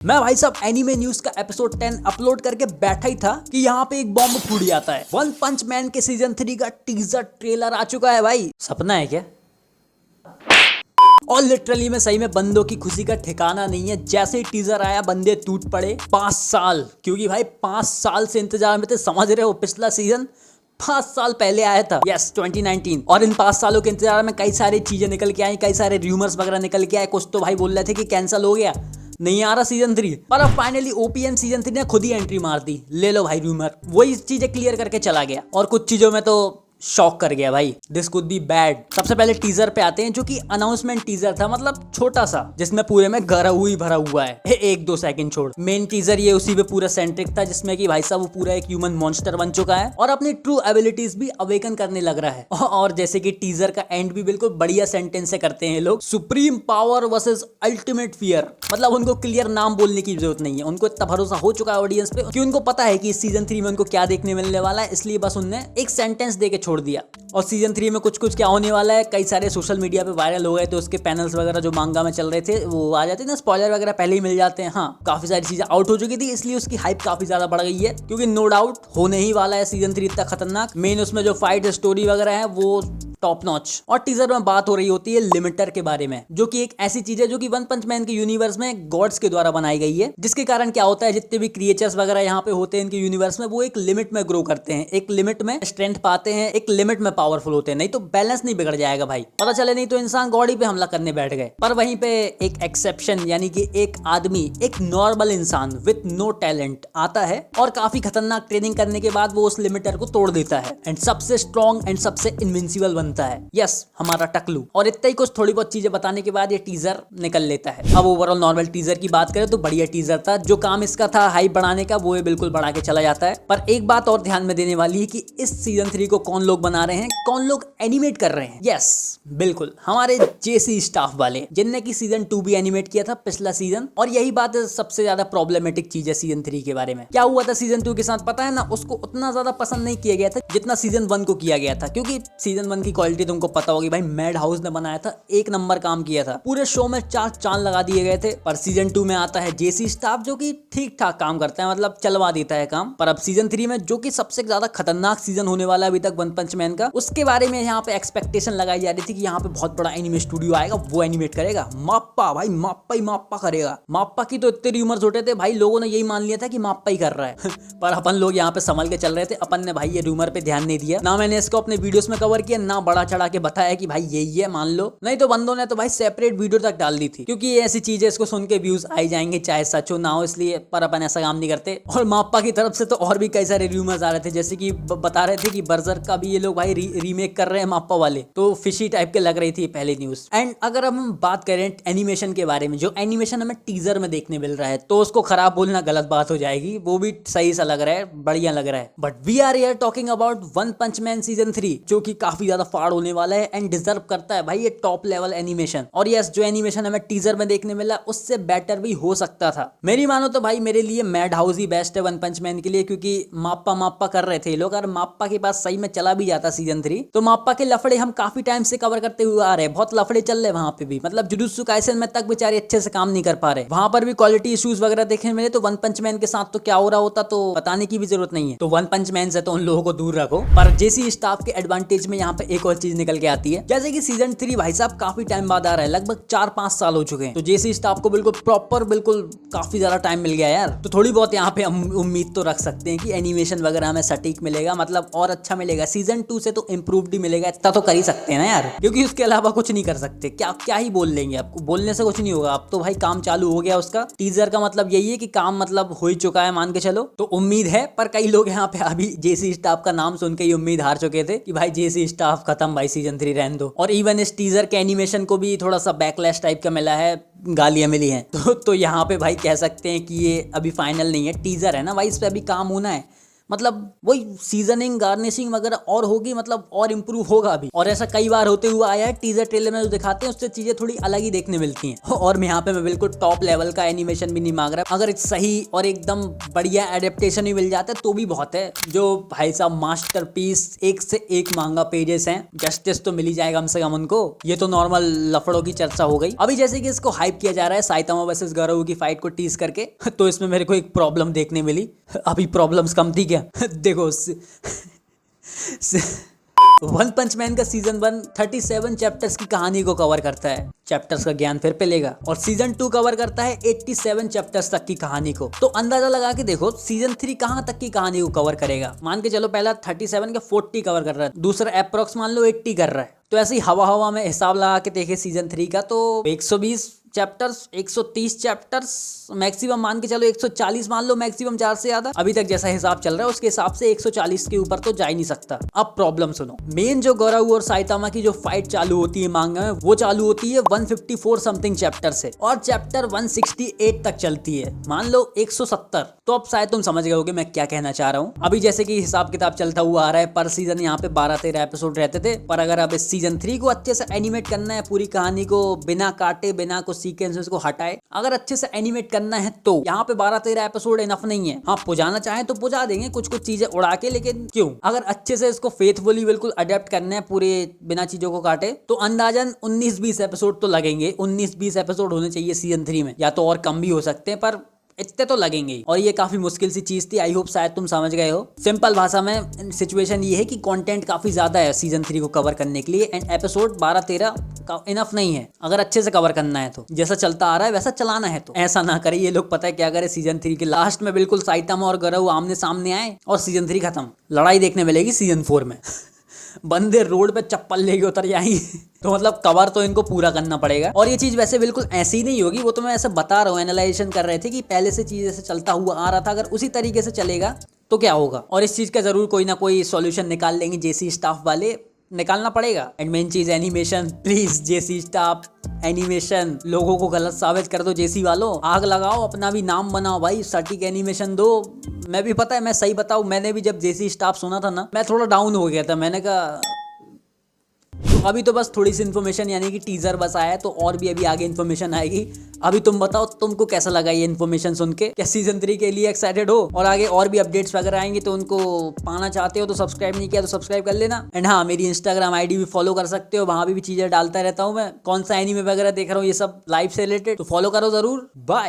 मैं भाई साहब एनीमे न्यूज का एपिसोड 10 अपलोड करके बैठा ही था कि यहाँ पे एक बॉम्ब फूट जाता है। वन पंच मैन के सीजन 3 का टीजर ट्रेलर आ चुका है भाई। सपना है क्या? और लिटरली में सही में बंदों की खुशी का ठिकाना नहीं है। जैसे ही टीजर आया बंदे टूट पड़े। 5 साल, क्योंकि भाई 5 साल से इंतजार में थे। समझ रहे हो, पिछला सीजन 5 साल पहले आया था। यस 2019। और इन 5 सालों के इंतजार में कई सारी चीजें निकल के आई, कई सारे रूमर्स वगैरह निकल के आए। कुछ तो भाई बोल रहे थे कि कैंसिल हो गया, नहीं आ रहा सीजन 3, पर अब फाइनली ओपीएन सीजन 3 ने खुद ही एंट्री मार दी। ले लो भाई रूमर, वही चीजें क्लियर करके चला गया। और कुछ चीजों में तो शॉक कर गया भाई। This could be bad. सबसे पहले टीजर पे आते हैं, जो कि अनाउंसमेंट टीजर था, मतलब छोटा सा, जिसमें पूरे में गरहू ही भरा हुआ है। 1-2 सेकंड छोड़ मेन टीजर ये उसी पे पूरा सेंट्रिक था, जिसमें कि भाई साहब वो पूरा एक ह्यूमन मॉन्स्टर बन चुका है और अपनी ट्रू एबिलिटीज भी अवेकन करने लग रहा है। और जैसे कि टीजर का एंड भी बिल्कुल बढ़िया सेंटेंस से करते हैं लोग, supreme power versus ultimate fear. मतलब उनको क्लियर नाम बोलने की जरूरत नहीं है, उनको इतना भरोसा हो चुका है ऑडियंस पे कि उनको पता है कि सीजन 3 में उनको क्या देखने मिलने वाला है। इसलिए बस उनने एक सेंटेंस दे के छोड़ दिया। और सीजन 3 में कुछ कुछ क्या होने वाला है, कई सारे सोशल मीडिया पे वायरल हो गए। तो उसके पैनल्स वगैरह जो मांगा में चल रहे थे वो आ जाते हैं ना, स्पॉइलर वगैरह पहले ही मिल जाते हैं। हाँ, काफी सारी चीजें आउट हो चुकी थी, इसलिए उसकी हाइप काफी ज्यादा बढ़ गई है। क्योंकि नो डाउट होने ही वाला है सीजन 3 इतना खतरनाक। मेन उसमें जो फाइट स्टोरी वगैरह है वो टॉप नॉच। और टीजर में बात हो रही होती है लिमिटर के बारे में, जो कि एक ऐसी चीज है जो कि वन पंच मैन के यूनिवर्स में गॉड्स के द्वारा बनाई गई है। जिसके कारण क्या होता है, जितने भी क्रिएचर्स वगैरह यहाँ पे होते हैं इनके यूनिवर्स में, वो एक लिमिट में ग्रो करते हैं, एक लिमिट में स्ट्रेंथ पाते हैं, एक लिमिट में पावरफुल होते हैं। नहीं तो बैलेंस नहीं बिगड़ जाएगा भाई, पता चले नहीं तो इंसान गॉड ही पे हमला करने बैठ गए। पर वहीं पे एक एक्सेप्शन, यानी कि एक आदमी, एक नॉर्मल इंसान विथ नो टैलेंट आता है और काफी खतरनाक ट्रेनिंग करने के बाद वो उस लिमिटर को तोड़ देता है एंड सबसे स्ट्रॉन्ग एंड सबसे इनविंसिबल बनता है। यस, हमारा टकलू। और इतना ही कुछ थोड़ी बहुत चीजें बताने के बाद ये टीजर निकल लेता है। अब ओवरऑल नॉर्मल टीजर की बात करें तो बढ़िया टीजर था। जो काम इसका था हाइप बढ़ाने का, वो ये बिल्कुल बढ़ा के चला जाता है। पर एक बात और ध्यान में देने वाली है कि इस सीजन 3 को कौन लोग बना रहे हैं, कौन लोग एनिमेट कर रहे हैं। यस बिल्कुल, हमारे जेसी स्टाफ वाले, जिनने की सीजन 2 भी एनिमेट किया था पिछला सीजन। और यही बात सबसे ज्यादा प्रॉब्लमेटिक चीज है सीजन 3 के बारे में। क्या हुआ था सीजन 2 के साथ पता है ना, उसको उतना ज्यादा पसंद नहीं किया गया था जितना सीजन 1 को किया गया था। क्योंकि सीजन 1 की क्वालिटी तुमको पता होगी भाई, मैड हाउस ने बनाया था, एक नंबर काम किया था, पूरे शो में 4 चांद लगा दिए गए थे। पर सीजन 2 में आता है जेसी स्टाफ, जो कि ठीक ठाक काम करता है, मतलब चलवा देता है काम। पर अब सीजन 3 में, जो कि सबसे ज्यादा खतरनाक सीजन होने वाला है अभी तक वन पंच मैन का, उसके बारे में यहाँ पे एक्सपेक्टेशन लगाई जा रही थी कि यहाँ पे बहुत बड़ा एनिमे स्टूडियो आएगा, वो एनिमेट करेगा। माप्पा भाई, माप्पा ही माप्पा करेगा। माप्पा की तो इतने रूमर्स उठे थे भाई, लोगों ने यही मान लिया था कि माप्पा ही कर रहा है। पर अपन लोग यहाँ पे संभल के चल रहे थे। अपन ने भाई ये रूमर पे ध्यान नहीं दिया, ना मैंने इसको अपने वीडियोस में कवर किया, ना बड़ा चढ़ा के बताया कि भाई यही है मान लो। नहीं तो बंदों ने तो भाई सेपरेट वीडियो तक डाल दी थी, क्योंकि ये ऐसी चीज है इसको सुन के व्यूज आई जाएंगे चाहे सच हो ना हो, इसलिए। पर अपन ऐसा काम नहीं करते। और माप्पा की तरफ से तो और भी कई सारे रूमर्स आ रहे थे, जैसे कि बता रहे थे कि बर्जर का भी ये लोग भाई रीमेक कर रहे हैं माप्पा वाले। तो फिशी टाइप के लग रही थी पहली न्यूज। एंड अगर हम बात करें एनिमेशन के बारे में, जो एनिमेशन हमें टीजर में देखने मिल रहा है, तो उसको खराब बोलना गलत बात हो जाएगी। वो भी सही सा लग रहा है, बढ़िया लग रहा है। But we are here talking about one punch man season 3, जो कि काफी ज्यादा फाड़ होने वाला है एंड डिजर्व करता है भाई ये टॉप लेवल एनिमेशन। और यस, जो एनिमेशन हमें टीजर में देखने मिला उससे बेटर भी हो सकता था। मेरी मानो तो भाई मेरे लिए मैड हाउस ही बेस्ट है वन पंच मैन के लिए, क्योंकि माप्पा कर रहे थे लोग। अगर माप्पा के पास सही में चला भी जाता सीजन 3, तो माप्पा के लफड़े हम काफी टाइम से कवर करते हुए आ रहे हैं। बहुत लफड़े चल रहे वहां पे भी, मतलब जुजुत्सु काइसेन में तक बेचारे अच्छे से काम नहीं कर पा रहे, वहां पर भी क्वालिटी इश्यूज वगैरह देखने मिले। तो वन पंच मैन के साथ तो क्या हो रहा होता तो बताने की भी जरूरत नहीं है। तो वन पंच मैन से तो उन लोगों को दूर रखो। पर जेसी स्टाफ के एडवांटेज में यहाँ पे एक और चीज निकल के आती है, जैसे कि सीजन 3 भाई साहब काफी टाइम बाद आ रहा है, लगभग 4-5 साल हो चुके हैं। तो जेसी स्टाफ को बिल्कुल प्रॉपर, बिल्कुल काफी ज्यादा टाइम मिल गया यार। तो थोड़ी बहुत यहाँ पे हम उम्मीद तो रख सकते हैं कि एनिमेशन वगैरह हमें सटीक मिलेगा, मतलब और अच्छा मिलेगा। सीजन 2 से तो इम्प्रूव्ड ही मिलेगा, इतना तो कर ही सकते हैं ना यार, क्योंकि उसके अलावा कुछ नहीं कर सकते। क्या ही बोल लेंगे, आपको बोलने से कुछ नहीं होगा। अब तो भाई काम चालू हो गया उसका। टीजर का मतलब यही है कि काम मतलब हो ही चुका है, मान के चलो। तो उम्मीद है, पर कई लोग यहाँ पे अभी जेसी स्टाफ का नाम सुन के ही उम्मीद हार चुके थे कि भाई जेसी स्टाफ खत्म, भाई सीजन 3 रहने दो। और इवन इस टीजर के एनिमेशन को भी थोड़ा सा बैकलैश टाइप का मिला है, गालियां मिली हैं। तो यहाँ पे भाई कह सकते हैं कि ये अभी फाइनल नहीं है, टीजर है ना भाई, इस पे अभी काम होना है। मतलब वही सीजनिंग गार्निशिंग वगैरह और होगी, मतलब और इम्प्रूव होगा भी। और ऐसा कई बार होते हुआ आया है, टीजर ट्रेलर में जो दिखाते हैं उससे चीजें थोड़ी अलग ही देखने मिलती हैं। और यहाँ पे मैं बिल्कुल टॉप लेवल का एनिमेशन भी नहीं मांग रहा, अगर सही और एकदम बढ़िया एडेप्टेशन भी मिल जाता है तो भी बहुत है। जो भाई साहब मास्टरपीस, एक से एक मांगा पेजेस हैं, जस्टिस तो मिल ही जाएगा कम से कम उनको। ये तो नॉर्मल लफड़ों की चर्चा हो गई। अभी जैसे कि इसको हाइप किया जा रहा है साइतामा वर्सेस गाराऊ की फाइट को टीज करके, तो इसमें मेरे को एक प्रॉब्लम देखने मिली। अभी प्रॉब्लम्स कम थी क्या? देखो वन पंच मैन का सीजन 1 37 चैप्टर्स की कहानी को कवर करता है, चैप्टर्स का ज्ञान फिर पे लेगा। और सीजन 2 कवर करता है 87 चैप्टर्स तक की कहानी को। तो अंदाजा लगा के देखो सीजन 3 कहां तक की कहानी को कवर करेगा। मान के चलो पहला 37 का 40 कवर कर रहा है, दूसरा अप्रोक्स मान लो 80 कर रहा है। तो ऐसे ही हवा हवा में हिसाब लगा के देखे सीजन 3 का, तो 120 चैप्टर्स, 130 चैप्टर्स मैक्सिमम, मान के चलो 140 मान लो मैक्सिमम, 4 से ज्यादा अभी तक जैसा हिसाब चल रहा है उसके हिसाब से 140 के ऊपर तो जा ही नहीं सकता। अब प्रॉब्लम सुनो, मेन जो गाराऊ और साइतामा की जो फाइट चालू होती है मांगा में, वो चालू होती है 154 समथिंग चैप्टर से और चैप्टर 168 तक चलती है, मान लो 170। तो अब शायद तुम समझ गए होगे मैं क्या कहना चाह रहा हूँ। अभी जैसे कि हिसाब किताब चलता हुआ आ रहा है, पर सीजन यहाँ पे 12-13 एपिसोड रहते थे, पर अगर अब इस सीजन 3 को अच्छे से एनिमेट करना है, पूरी कहानी को बिना काटे बिना को सीक्वेंसेस को हटाए अगर अच्छे से एनिमेट करना है, तो यहाँ पे 12-13 एपिसोड इनफ नहीं है। हाँ पुजाना चाहे तो पुजा देंगे कुछ कुछ चीजें उड़ा के, लेकिन क्यों, अगर अच्छे से इसको फेथफुली बिल्कुल अडेप्ट करना है पूरे बिना चीजों को काटे, तो अंदाजन 19-20 एपिसोड तो लगेंगे। 19-20 एपिसोड होने चाहिए सीजन 3 में, या तो और कम भी हो सकते हैं, पर इतने तो लगेंगे ही। और ये काफी मुश्किल सी चीज थी, आई होप शायद तुम समझ गए हो। सिंपल भाषा में सिचुएशन ये है कि कंटेंट काफी ज्यादा है सीजन 3 को कवर करने के लिए, एंड एपिसोड 12-13 का इनफ नहीं है अगर अच्छे से कवर करना है। तो जैसा चलता आ रहा है वैसा चलाना है, तो ऐसा ना करे ये लोग। पता है क्या करे, सीजन 3 के लास्ट में बिल्कुल साइतामा और गाराऊ आमने सामने आए और सीजन 3 खत्म, लड़ाई देखने मिलेगी सीजन 4 में। बंदे रोड पे चप्पल लेके उतर जाएंगे। तो मतलब कवर तो इनको पूरा करना पड़ेगा। और ये चीज वैसे बिल्कुल ऐसी ही नहीं होगी, वो तो मैं ऐसे बता रहा हूँ, एनालाइजेशन कर रहे थे कि पहले से चीज ऐसे चलता हुआ आ रहा था, अगर उसी तरीके से चलेगा तो क्या होगा। और इस चीज का जरूर कोई ना कोई सॉल्यूशन निकाल लेंगे जेसी स्टाफ वाले, निकालना पड़ेगा। एंड मेन चीज animation, please J C staff animation, लोगों को गलत साबित कर दो जेसी वालों, आग लगाओ, अपना भी नाम बनाओ भाई, सटीक एनिमेशन दो। मैं भी, पता है मैं सही बताऊं, मैंने भी जब जेसी स्टाफ सुना था ना, मैं थोड़ा डाउन हो गया था। मैंने कहा तो अभी तो बस थोड़ी सी इन्फॉर्मेशन यानी कि टीजर बस आया है, तो और भी अभी आगे इन्फॉर्मेशन आएगी। अभी तुम बताओ तुमको कैसा लगा ये इन्फॉर्मेशन सुन के, क्या सीजन 3 के लिए एक्साइटेड हो, और आगे और भी अपडेट्स वगैरह आएंगे तो उनको पाना चाहते हो तो सब्सक्राइब नहीं किया तो सब्सक्राइब कर लेना। एंड हाँ, मेरी इंस्टाग्राम आईडी भी फॉलो कर सकते हो, वहां भी चीजें डालता रहता हूँ मैं, कौन सा एनीमे वगैरह देख रहा हूँ ये सब लाइफ से रिलेटेड, तो फॉलो करो जरूर। बाय।